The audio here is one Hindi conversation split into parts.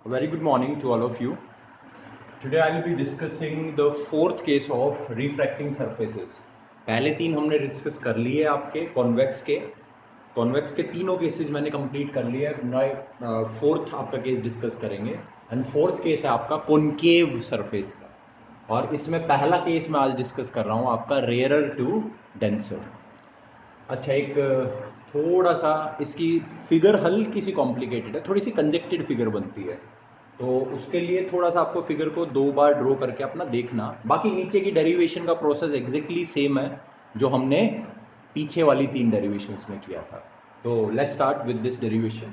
A very good morning to all of you. Today I will be discussing the fourth case of refracting surfaces. पहले तीन हमने डिस्कस कर लिए आपके कॉन्वेक्स के तीनों केसेस मैंने कंप्लीट कर लिए। फोर्थ आपका केस डिस्कस करेंगे एंड फोर्थ केस है आपका कॉनकेव सरफेस का, और इसमें पहला केस मैं आज डिस्कस कर रहा हूँ आपका रेयरर टू डेंसर। अच्छा, एक थोड़ा सा इसकी फिगर हल्की सी कॉम्प्लिकेटेड है, थोड़ी सी कंजेक्टेड फिगर बनती है, तो उसके लिए थोड़ा सा आपको फिगर को 2 बार ड्रॉ करके अपना देखना। बाकी नीचे की डेरिवेशन का प्रोसेस एग्जैक्टली सेम है जो हमने पीछे वाली 3 डेरिवेशंस में किया था। तो let's start with this derivation.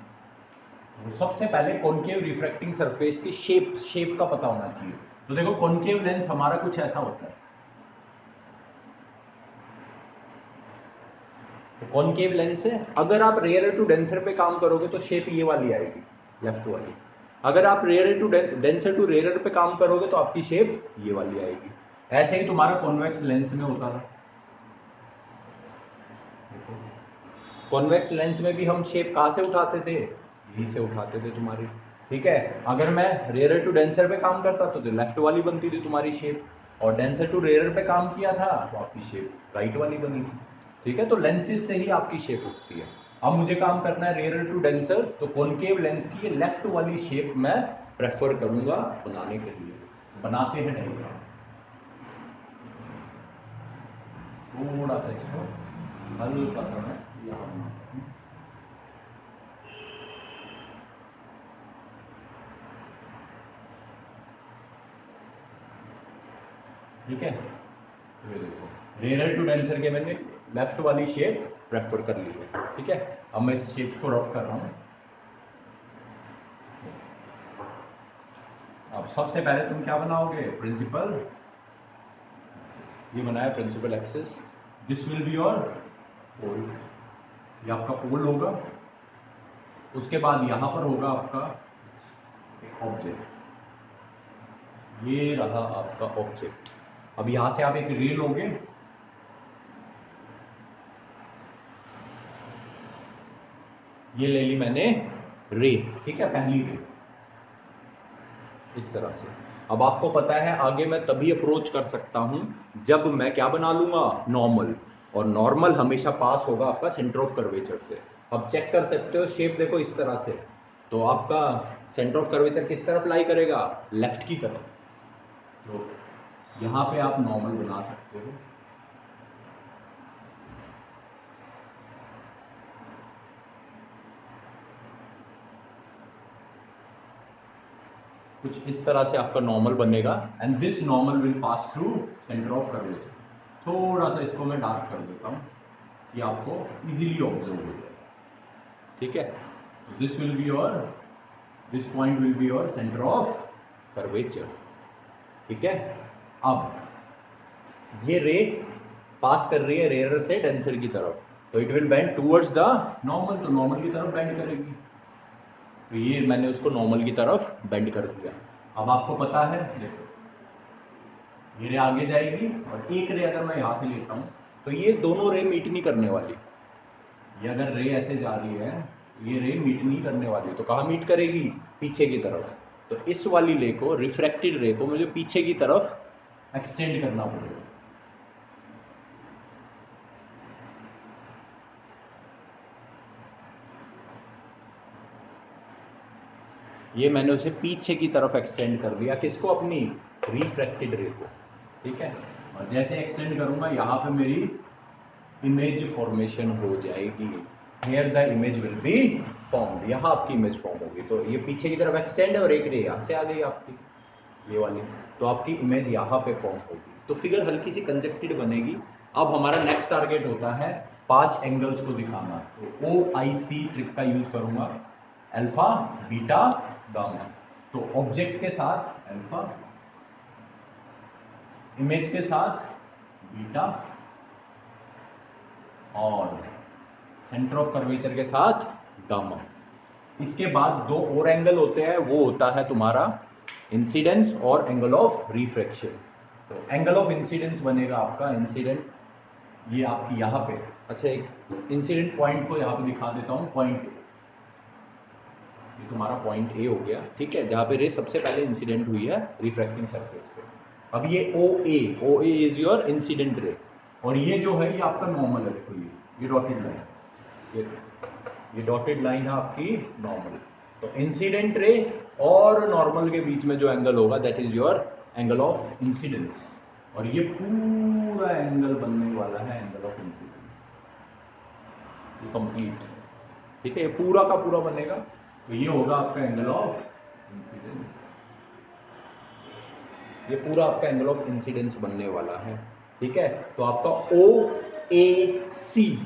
सबसे पहले कॉनकेव रिफ्रैक्टिंग सरफेस की शेप का पता होना चाहिए। तो देखो, कॉनकेव लेंस हमारा कुछ ऐसा होता है। तो कॉनकेव लेंस है, अगर आप रेयर टू डेंसर पे काम करोगे तो शेप ये वाली आएगी, लेफ्ट वाली। अगर आप rare to denser to rare पे काम करोगे तो आपकी शेप ये वाली आएगी। ऐसे ही तुम्हारा कॉन्वेक्स लेंस में होता था। कॉन्वेक्स लेंस में भी हम शेप कहां से उठाते थे? यहीं से उठाते थे तुम्हारी। ठीक है, अगर मैं रेयर टू डेंसर पे काम करता तो लेफ्ट वाली बनती थी तुम्हारी शेप, और डेंसर टू रेयर पे काम किया था तो आपकी शेप राइट वाली बनी थी। ठीक है, तो लेंसेज से ही आपकी शेप उठती है। अब मुझे काम करना है रेयर टू डेंसर, तो कॉनकेव लेंस की लेफ्ट वाली शेप मैं प्रेफर करूंगा बनाने के लिए। बनाते हैं डायग्राम, थोड़ा सा इसको हल्का सा मैं यहाँ बनाता हूँ। ठीक है, ये देखो, रेयर टू डेंसर के मैंने लेफ्ट वाली शेप प्रेफर कर ली है। ठीक है, अब मैं इस शेप को रफ कर रहा हूँ। अब सबसे पहले तुम क्या बनाओगे? प्रिंसिपल, ये बनाया principal axis. This will be your pole, ये आपका पोल होगा। उसके बाद यहां पर होगा आपका ऑब्जेक्ट, ये रहा आपका ऑब्जेक्ट। अब यहां से आप एक रे लोगे, ये ले ली मैंने रे। ठीक है, पहली रे इस तरह से। अब आपको पता है आगे मैं तभी अप्रोच कर सकता हूं जब मैं क्या बना लूंगा? नॉर्मल, और नॉर्मल हमेशा पास होगा आपका सेंटर ऑफ कर्वेचर से। अब चेक कर सकते हो, शेप देखो इस तरह से, तो आपका सेंटर ऑफ कर्वेचर किस तरफ लाई करेगा? लेफ्ट की तरफ। तो यहां पे आप नॉर्मल बना सकते हो। कुछ इस तरह से आपका नॉर्मल बनेगा, and this normal will pass through centre of curvature. थोड़ा सा इसको मैं डार्क कर देता हूं कि आपको इजीली ऑब्जर्व हो जाए। ठीक है, this will be your, this point will be your centre of curvature. ठीक है, अब ये रे पास कर रही है रेयर से डेंसर की तरफ, तो it will bend towards the normal, तो नॉर्मल की तरफ बेंड करेगी। तो ये मैंने उसको नॉर्मल की तरफ बेंड कर दिया। अब आपको पता है, देखो ये रे आगे जाएगी, और एक रे अगर मैं यहां से लेता हूं तो ये दोनों रे मीट नहीं करने वाली। ये अगर रे ऐसे जा रही है, ये रे मीट नहीं करने वाली, तो कहाँ मीट करेगी? पीछे की तरफ। तो इस वाली रे को, रिफ्रैक्टेड रे को मुझे पीछे की तरफ एक्सटेंड करना पड़ेगा। ये मैंने उसे पीछे की तरफ एक्सटेंड कर दिया, किसको? अपनी रिफ्रैक्टेड रे को। ठीक है, और जैसे एक्सटेंड करूंगा यहां पे मेरी इमेज फॉर्मेशन हो जाएगी। Here the image will be formed, यहाँ आपकी इमेज फॉर्म होगी। तो ये पीछे की तरफ एक्सटेंड है और एक रे यहाँ से आ गई आपकी, ये वाली, तो आपकी इमेज यहाँ पे फॉर्म होगी। तो फिगर हल्की सी कंजेक्टेड बनेगी। अब हमारा नेक्स्ट टारगेट होता है 5 एंगल्स को दिखाना। तो OIC ट्रिक का यूज करूंगा, अल्फा, बीटा, गामा। तो ऑब्जेक्ट के साथ अल्फा, इमेज के साथ बीटा, और सेंटर ऑफ कर्वेचर के साथ गामा। इसके बाद 2 और एंगल होते हैं, वो होता है तुम्हारा इंसिडेंस और एंगल ऑफ रिफ्रैक्शन। तो एंगल ऑफ इंसिडेंस बनेगा आपका, इंसिडेंट ये आपकी यहां पे। अच्छा, एक इंसिडेंट पॉइंट को यहां पे दिखा देता हूं, पॉइंट ये तुम्हारा पॉइंट ए हो गया, ठीक है, जहाँ पे रे सबसे पहले इंसिडेंट हुई है रिफ्रैक्टिंग सरफेस पे। अब ये ओ ए इज योर इंसिडेंट रे, और ये जो है ये आपका नॉर्मल है। देखो ये डॉटेड लाइन, ये डॉटेड लाइन है आपकी नॉर्मल। तो इंसिडेंट रे और नॉर्मल के बीच में जो एंगल होगा that is your angle of incidence, और ये पूरा एंगल बनने वाला है एंगल ऑफ इंसिडेंस, ये कंप्लीट, ठीक है, ये पूरा का पूरा बनेगा। तो ये होगा आपका एंगल ऑफ इंसिडेंस, ये पूरा आपका एंगल ऑफ इंसिडेंस बनने वाला है, ठीक है। तो आपका ओ ए सी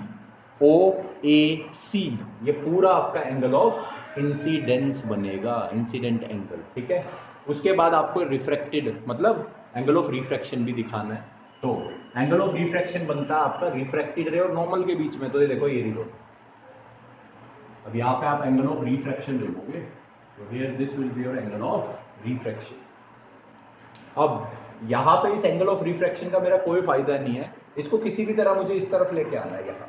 ये पूरा आपका एंगल ऑफ इंसिडेंस बनेगा, इंसिडेंट एंगल, ठीक है। उसके बाद आपको रिफ्रैक्टेड मतलब एंगल ऑफ रिफ्रैक्शन भी दिखाना है। तो एंगल ऑफ रिफ्रैक्शन बनता है आपका रिफ्रैक्टेड रे और नॉर्मल के बीच में। तो ये देखो ये रीजन, अब यहाँ पे आप एंगल ऑफ रिफ्रैक्शन देखोगे, तो here this will be your angle of refraction. अब यहां पे इस एंगल ऑफ रिफ्रैक्शन का मेरा कोई फायदा नहीं है, इसको किसी भी तरह मुझे इस तरफ लेके आना है यहां।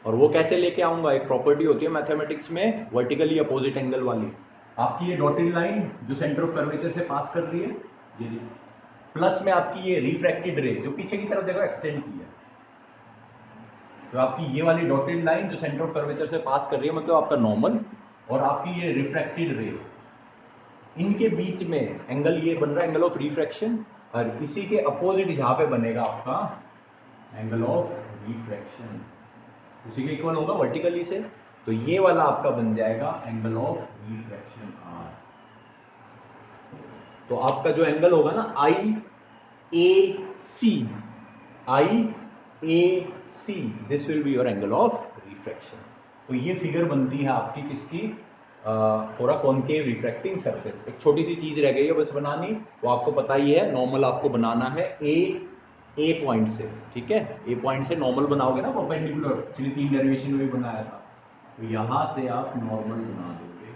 और वो कैसे लेके आऊंगा, एक प्रॉपर्टी होती है मैथमेटिक्स में वर्टिकली अपोजिट एंगल वाली। आपकी ये डॉटेड लाइन जो सेंटर ऑफ कर्वेचर से पास कर रही है, ये प्लस में आपकी ये रिफ्रैक्टेड रे जो पीछे की तरफ देखो एक्सटेंड की है, तो आपकी ये वाली डॉटेड लाइन जो सेंटर ऑफ कर्वेचर से पास कर रही है मतलब आपका नॉर्मल, और आपकी ये रिफ्रैक्टेड रे, इनके बीच में एंगल ये बन रहा है एंगल ऑफ रिफ्रैक्शन, और इसी के अपोजिट यहां पे बनेगा आपका एंगल ऑफ रिफ्रैक्शन, उसी के इक्वल होगा वर्टिकली से। तो ये वाला आपका बन जाएगा एंगल ऑफ रिफ्रैक्शन आर। तो आपका जो एंगल होगा ना I A C this will be your angle of refraction. तो ये फिगर बनती है आपकी किसकी, for a concave refracting surface. एक छोटी सी चीज रह गई है बस बनानी, वो आपको पता ही है, नॉर्मल आपको बनाना है ए पॉइंट से, ठीक है। ए पॉइंट से नॉर्मल बनाओगे ना परपेंडिकुलर, पिछली 3 डेरिवेशन में भी बनाया था। तो यहां से आप नॉर्मल बना दोगे,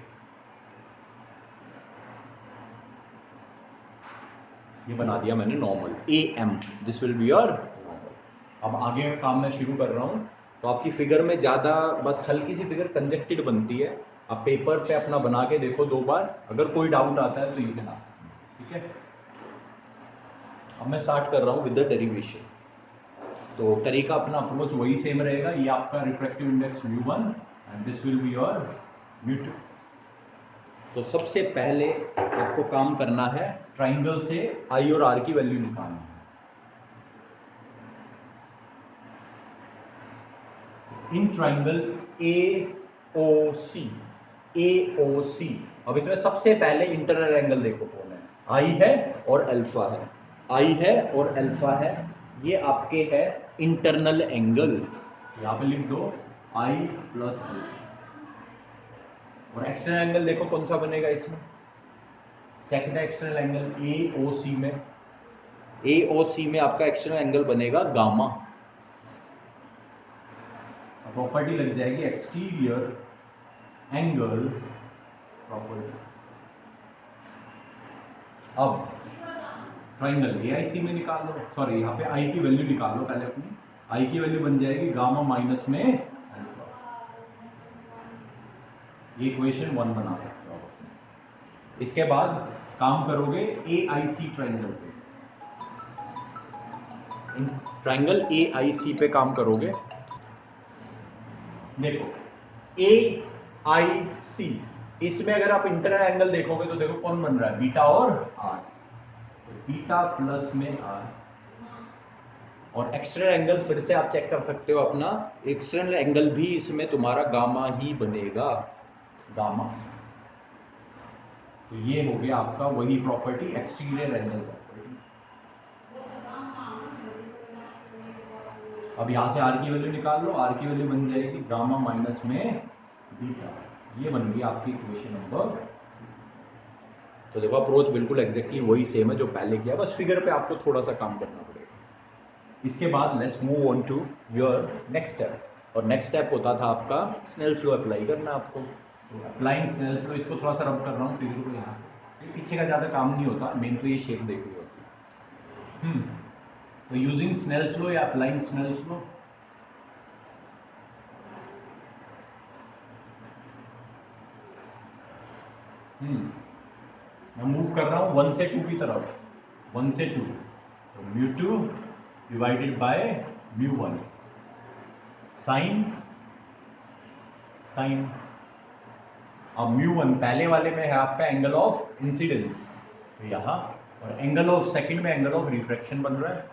ये बना दिया मैंने normal A M, this will be your normal. अब आगे काम मैं शुरू कर रहा हूं। तो आपकी फिगर में ज्यादा बस हल्की सी फिगर कंजेक्टेड बनती है, आप पेपर पे अपना बना के देखो 2 बार, अगर कोई डाउट आता है तो यू कैन आस्क, ठीक है। अब मैं स्टार्ट कर रहा हूं विद द डेरिवेशन। तो तरीका अपना अप्रोच वही सेम रहेगा, ये आपका refractive index μ1 and this will be your μ2। तो सबसे पहले आपको काम करना है ट्राइंगल से आई और आर की वैल्यू निकालनी है। इन ट्राइंगल AOC, अब इसमें सबसे पहले इंटरनल एंगल देखो कौन है, आई है और अल्फा है, आई है और अल्फा है, ये आपके है इंटरनल एंगल। यहां पे लिख दो आई प्लस अल्फा। और एक्सटर्नल एंगल देखो कौन सा बनेगा इसमें, check the external angle AOC में आपका एक्सटर्नल एंगल बनेगा गामा। प्रॉपर्टी लग जाएगी एक्सटीरियर एंगल प्रॉपर्टी। अब ट्राइंगल AIC में निकाल लो, सॉरी यहाँ पे आई की वैल्यू निकाल लो पहले अपनी, आई की वैल्यू बन जाएगी गामा माइनस में अल्फा। ये इक्वेशन 1 बना सकते हो आप अपने। इसके बाद काम करोगे AIC ट्राइंगल पे, ट्राइंगल AIC पे काम करोगे। देखो AIC, इसमें अगर आप इंटरनल एंगल देखोगे तो देखो कौन बन रहा है, बीटा और आर, बीटा प्लस में आर। और एक्सटर्नल एंगल फिर से आप चेक कर सकते हो अपना, एक्सटर्नल एंगल भी इसमें तुम्हारा गामा ही बनेगा, गामा। तो ये हो गया आपका वही प्रॉपर्टी एक्सटीरियर एंगल प्रॉपर्टी। अब यहां से आर की वैल्यू निकाल लो, आर की वैल्यू बन जाएगी गामा माइनस में बीटा, ये बन गई आपकी इक्वेशन नंबर। तो देखो अप्रोच बिल्कुल एग्जैक्टली वही सेम है जो पहले किया, बस फिगर पे आपको थोड़ा सा काम करना पड़ेगा। इसके बाद let's move on to your next step, और नेक्स्ट स्टेप होता था आपका स्नेल फ्लो अप्लाई करना आपको। तो अप्लाइंग स्नेल फ्लो, इसको थोड़ा सा रब कर रहा हूँ फिगर को यहाँ से, पीछे का ज्यादा काम नहीं होता, मेन तो ये शेप देखनी होती है। तो यूजिंग स्नेल्स लॉ या अप्लाइंग स्नेल्स लॉ, मैं मूव कर रहा हूं 1 से 2 की तरफ, 1 से 2, तो μ2 डिवाइडेड बाय μ1 साइन अब μ1 पहले वाले में है आपका एंगल ऑफ इंसिडेंस यहां, और एंगल ऑफ सेकंड में एंगल ऑफ रिफ्रैक्शन बन रहा है।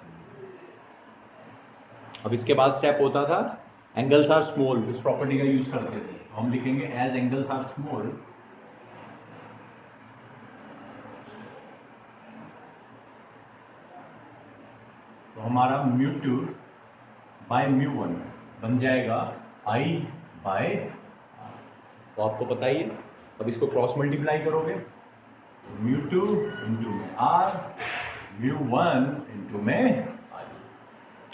अब इसके बाद स्टेप होता था एंगल्स आर स्मॉल, इस प्रॉपर्टी का यूज करते थे, तो हम लिखेंगे एज एंगल्स आर स्मॉल तो हमारा μ2 बाय μ1 बन जाएगा I बाय, तो आपको पता ही है। अब इसको क्रॉस मल्टीप्लाई करोगे, μ2 इंटू में R, μ1 इंटू में I।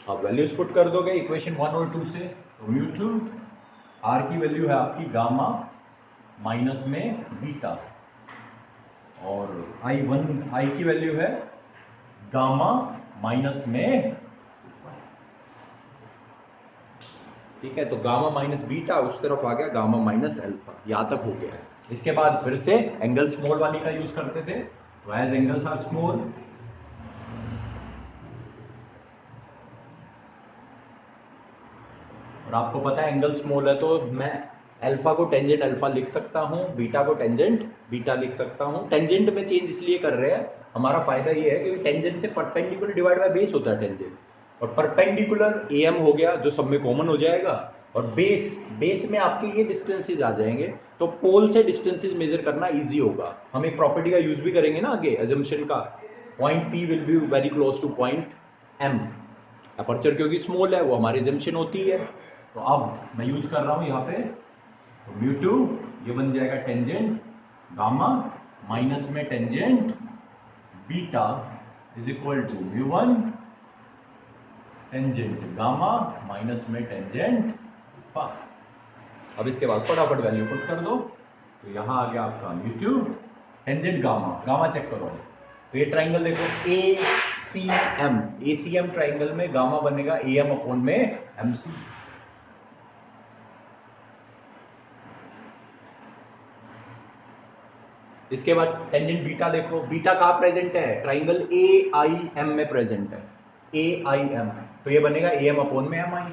अब वैल्यूज पुट कर दोगे इक्वेशन 1 और 2 से, तो μ2 R की वैल्यू है आपकी गामा माइनस में बीटा, और I की वैल्यू है गामा माइनस में, ठीक है। तो गामा माइनस बीटा उस तरफ आ गया, गामा माइनस अल्फा, यहां तक हो गया है। इसके बाद फिर से एंगल स्मॉल वाली का यूज करते थे, तो एज एंगल्स आर स्मॉल और आपको पता है एंगल स्मॉल है तो मैं अल्फा को टेंजेंट अल्फा लिख सकता हूं, बीटा को टेंजेंट बीटा लिख सकता हूं। टेंजेंट में चेंज इसलिए कर रहे हैं, हमारा फायदा ये है कि टेंजेंट से परपेंडिकुलर डिवाइड बाय बेस होता है टेंजेंट, और परपेंडिकुलर एम हो गया जो सब में कॉमन हो जाएगा, और बेस में आपके ये डिस्टेंसेज आ जाएंगे, तो पोल से डिस्टेंसेज मेजर करना इजी होगा। हम एक प्रॉपर्टी का यूज भी करेंगे ना आगे, अजम्पशन का, point P will be very close to point M, aperture क्योंकि स्मॉल है वो हमारी अजम्पशन होती है। तो अब मैं यूज कर रहा हूं यहाँ पे, तो μ2 ये बन जाएगा टेंजेंट गामा माइनस में tangent beta is equal to μ1 tangent gamma minus में टेंजेंट पा। अब इसके बाद फटाफट वैल्यू पुट कर दो, तो यहां आ गया आपका μ2 टेंजेंट गामा चेक करो, तो ये ट्राइंगल देखो ACM ट्राइंगल में गामा बनेगा AM अपॉन में MC। इसके बाद टेंजेंट बीटा देखो, बीटा कहां प्रेजेंट है, ट्राइंगल AIM में प्रेजेंट है, AIM, तो ये बनेगा AM अपॉन में MI।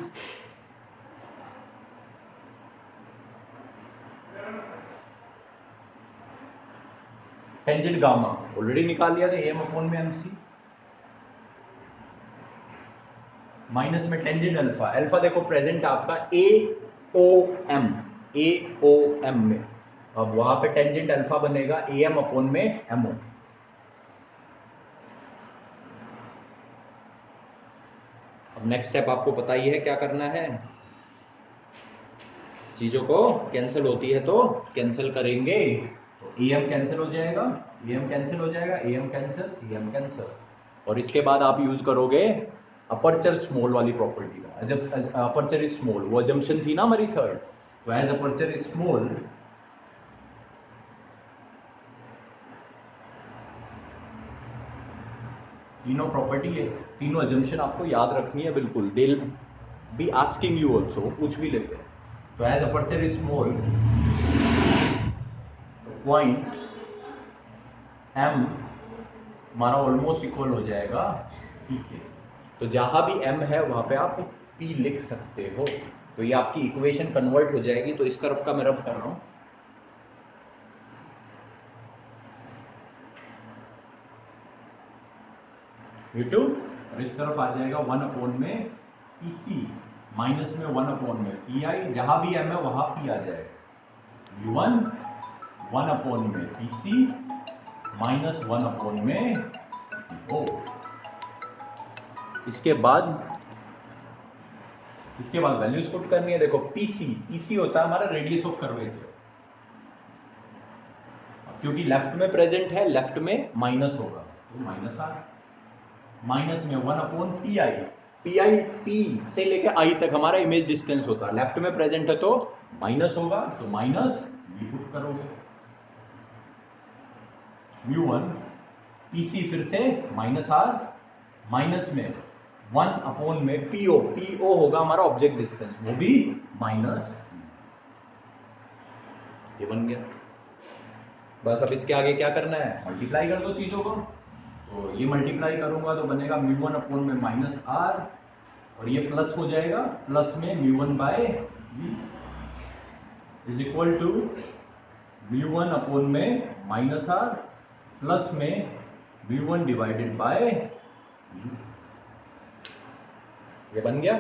टेंजेंट गामा ऑलरेडी निकाल लिया था, AM अपॉन में MC, माइनस में टेंजेंट अल्फा, अल्फा देखो प्रेजेंट आपका AOM में, अब वहां पे टेंजेंट अल्फा बनेगा AM अपॉन में MO। अब नेक्स्ट स्टेप आपको पता ही है क्या करना है, चीजों को कैंसिल होती है तो कैंसिल करेंगे, तो AM कैंसिल हो जाएगा, AM कैंसिल हो जाएगा, AM कैंसिल, AM कैंसिल, और इसके बाद आप यूज करोगे अपर्चर स्मॉल वाली प्रॉपर्टी का। जब अपर्चर इज स्मॉल, वो अजम्पशन थी ना हमारी थर्ड, तो एज अपर्चर इज स्मॉल तीनों प्रॉपर्टी है, तीनों अजम्पशन आपको याद रखनी है बिल्कुल, they will be asking you also, पूछ भी लेते हैं। तो एज अपर्चर इज स्मॉल, पॉइंट M हमारा ऑलमोस्ट इक्वल हो जाएगा P के, तो जहां भी M है वहां पे आप P लिख सकते हो, तो ये आपकी इक्वेशन कन्वर्ट हो जाएगी। तो इस तरफ का मैं रब कर रहा हूं, μ2, और इस तरफ आ जाएगा 1 अपॉन में PC माइनस में 1 अपॉन में PI, जहां भी M है वहां P आ जाएगा, μ1 1 अपॉन में PC माइनस 1 अपॉन में O। इसके बाद वैल्यूज पुट करनी है, देखो PC होता है हमारा रेडियस ऑफ कर्वेचर, क्योंकि लेफ्ट में प्रेजेंट है, लेफ्ट में माइनस होगा तो माइनस R, माइनस में 1 अपॉन PI P से लेके I तक हमारा इमेज डिस्टेंस होता है, लेफ्ट में प्रेजेंट है तो माइनस होगा, तो माइनस V पुट करोगे, μ1 PC फिर से माइनस R, माइनस में 1 अपॉन में PO होगा हमारा ऑब्जेक्ट डिस्टेंस, वो भी माइनस, ये बन गया। बस अब इसके आगे क्या करना है, मल्टीप्लाई कर दो चीजों को। तो ये मल्टीप्लाई करूंगा तो बनेगा म्यू वन अपॉन में माइनस आर, और ये प्लस हो जाएगा प्लस में mu one by V is equal to mu one upon में माइनस आर प्लस में mu one divided by V. ये बन गया।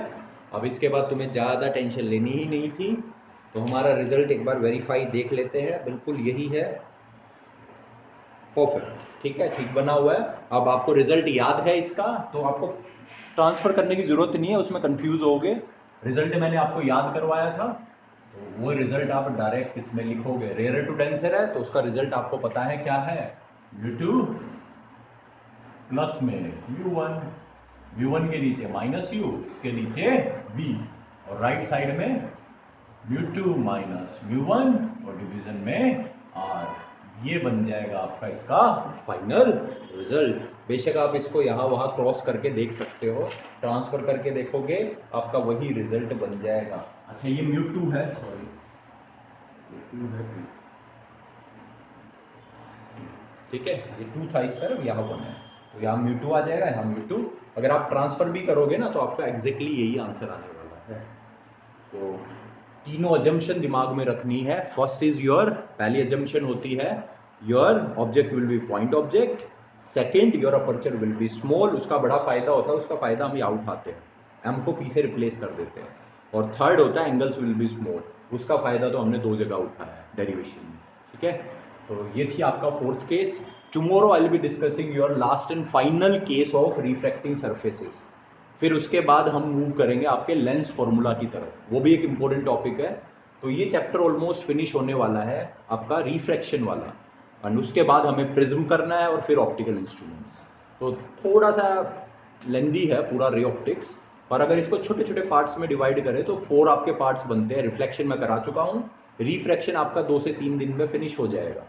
अब इसके बाद तुम्हें ज्यादा टेंशन लेनी ही नहीं थी। तो हमारा रिजल्ट एक बार वेरीफाई देख लेते हैं, बिल्कुल यही है, परफेक्ट, ठीक है, ठीक बना हुआ है। अब आपको रिजल्ट याद है इसका, तो आपको ट्रांसफर करने की जरूरत नहीं है, उसमें कंफ्यूज होगे। रिजल्ट मैंने आपको याद करवाया था, तो वो रिजल्ट आप डायरेक्ट इसमें लिखोगे। रेयर टू डेंसर है तो उसका रिजल्ट आपको पता है क्या है, u2 प्लस में u1, u1 के नीचे माइनस u, इसके नीचे v, और राइट साइड में u2 माइनस u1 और डिवीजन में r। ये बन जाएगा आपका इसका फाइनल रिजल्ट। बेशक आप इसको यहाँ वहां क्रॉस करके देख सकते हो, ट्रांसफर करके देखोगे आपका वही रिजल्ट बन जाएगा। अच्छा ये म्यू2 है, सॉरी ठीक है, ये 2 था इस तरफ, यहाँ 1 है, तो यहाँ म्यू2 आ जाएगा, यहाँ म्यू2। अगर आप ट्रांसफर भी करोगे ना तो आपका एग्जैक्टली यही आंसर आने वाला है। तो तीनों अजम्पशन दिमाग में रखनी है। फर्स्ट इज योर, पहली अजम्पशन होती है your object will be point object. Second, your aperture will be small, उसका बड़ा फायदा होता है, उसका फायदा हम यहाँ उठाते हैं, एम को पी से रिप्लेस कर देते हैं। और थर्ड होता है एंगल्स विल बी स्मॉल, उसका फायदा तो हमने 2 जगह उठाया है डेरिवेशन में, ठीक है। तो ये थी आपका fourth case. Tomorrow I will be discussing your last and final case of refracting surfaces. फिर उसके बाद हम मूव करेंगे आपके लेंस फॉर्मूला की तरफ, वो भी एक इंपॉर्टेंट टॉपिक है। तो ये चैप्टर ऑलमोस्ट फिनिश होने वाला है आपका रिफ्रैक्शन वाला, और उसके बाद हमें प्रिज्म करना है और फिर ऑप्टिकल इंस्ट्रूमेंट्स। तो थोड़ा सा लेंदी है पूरा रे ऑप्टिक्स, पर अगर इसको छोटे छोटे पार्ट्स में डिवाइड करें तो 4 आपके पार्ट्स बनते हैं। रिफ्लेक्शन मैं करा चुका हूँ, रिफ्रैक्शन आपका 2 से 3 दिन में फिनिश हो जाएगा।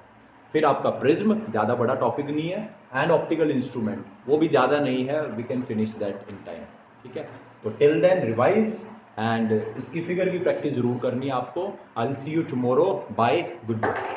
फिर आपका प्रिज्म, ज्यादा बड़ा टॉपिक नहीं है, एंड ऑप्टिकल इंस्ट्रूमेंट वो भी ज्यादा नहीं है, we can finish that in time, ठीक है। तो टिल देन रिवाइज, एंड इसकी फिगर की प्रैक्टिस जरूर करनी है आपको। I will see you tomorrow, bye, good bye.